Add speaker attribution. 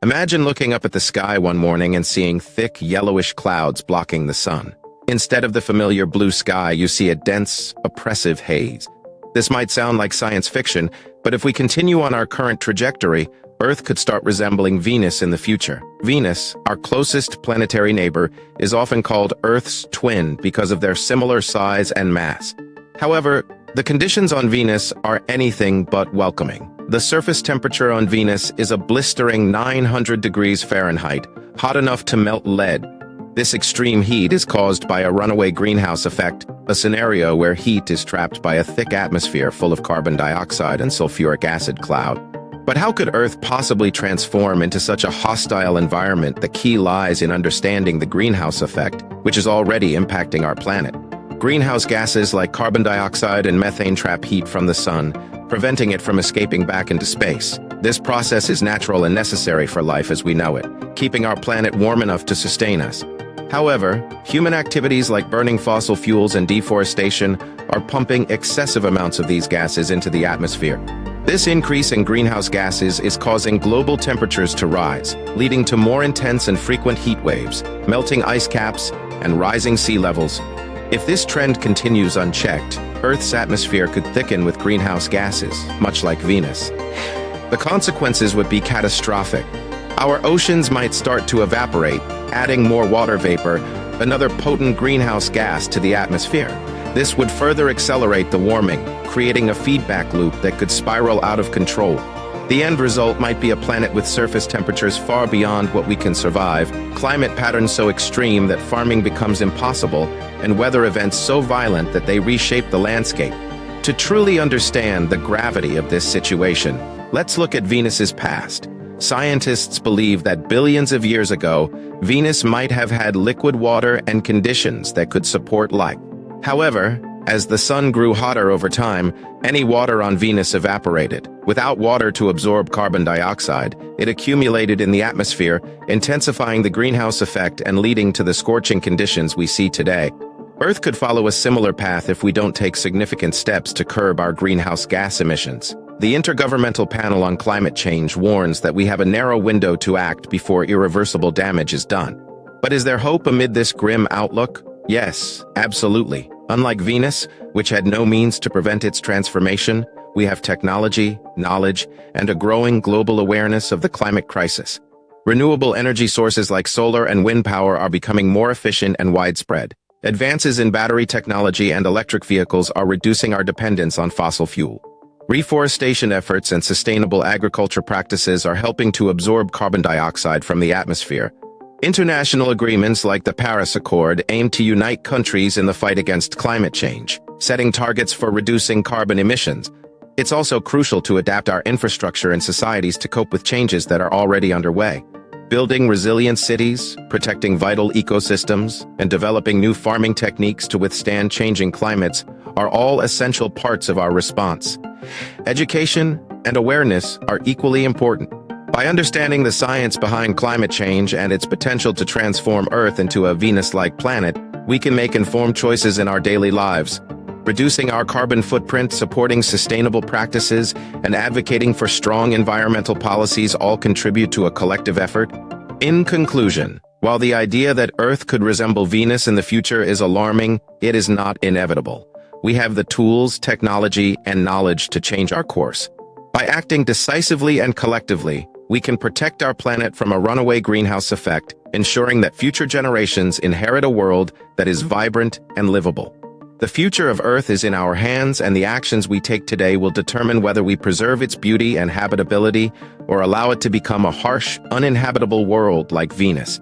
Speaker 1: Imagine looking up at the sky one morning and seeing thick, yellowish clouds blocking the sun. Instead of the familiar blue sky, you see a dense, oppressive haze. This might sound like science fiction, but if we continue on our current trajectory, Earth could start resembling Venus in the future. Venus, our closest planetary neighbor, is often called Earth's twin because of their similar size and mass. However, the conditions on Venus are anything but welcoming. The surface temperature on Venus is a blistering 900 degrees Fahrenheit, hot enough to melt lead. This extreme heat is caused by a runaway greenhouse effect, a scenario where heat is trapped by a thick atmosphere full of carbon dioxide and sulfuric acid cloud. But how could Earth possibly transform into such a hostile environment? The key lies in understanding the greenhouse effect, which is already impacting our planet. Greenhouse gases like carbon dioxide and methane trap heat from the sun, preventing it from escaping back into space. This process is natural and necessary for life as we know it, keeping our planet warm enough to sustain us. However, human activities like burning fossil fuels and deforestation are pumping excessive amounts of these gases into the atmosphere. This increase in greenhouse gases is causing global temperatures to rise, leading to more intense and frequent heat waves, melting ice caps, and rising sea levels. If this trend continues unchecked, Earth's atmosphere could thicken with greenhouse gases, much like Venus. The consequences would be catastrophic. Our oceans might start to evaporate, adding more water vapor, another potent greenhouse gas to the atmosphere. This would further accelerate the warming, creating a feedback loop that could spiral out of control. The end result might be a planet with surface temperatures far beyond what we can survive, climate patterns so extreme that farming becomes impossible, and weather events so violent that they reshape the landscape. To truly understand the gravity of this situation, let's look at Venus's past. Scientists believe that billions of years ago, Venus might have had liquid water and conditions that could support life. However, as the sun grew hotter over time, any water on Venus evaporated. Without water to absorb carbon dioxide, it accumulated in the atmosphere, intensifying the greenhouse effect and leading to the scorching conditions we see today. Earth could follow a similar path if we don't take significant steps to curb our greenhouse gas emissions. The Intergovernmental Panel on Climate Change warns that we have a narrow window to act before irreversible damage is done. But is there hope amid this grim outlook? Yes, absolutely. Unlike Venus, which had no means to prevent its transformation, we have technology, knowledge, and a growing global awareness of the climate crisis. Renewable energy sources like solar and wind power are becoming more efficient and widespread. Advances in battery technology and electric vehicles are reducing our dependence on fossil fuel. Reforestation efforts and sustainable agriculture practices are helping to absorb carbon dioxide from the atmosphere. International agreements like the Paris Accord aim to unite countries in the fight against climate change, setting targets for reducing carbon emissions. It's also crucial to adapt our infrastructure and societies to cope with changes that are already underway. Building resilient cities, protecting vital ecosystems, and developing new farming techniques to withstand changing climates are all essential parts of our response. Education and awareness are equally important. By understanding the science behind climate change and its potential to transform Earth into a Venus-like planet, we can make informed choices in our daily lives. Reducing our carbon footprint, supporting sustainable practices, and advocating for strong environmental policies all contribute to a collective effort. In conclusion, while the idea that Earth could resemble Venus in the future is alarming, it is not inevitable. We have the tools, technology, and knowledge to change our course. By acting decisively and collectively, we can protect our planet from a runaway greenhouse effect, ensuring that future generations inherit a world that is vibrant and livable. The future of Earth is in our hands, and the actions we take today will determine whether we preserve its beauty and habitability or allow it to become a harsh, uninhabitable world like Venus.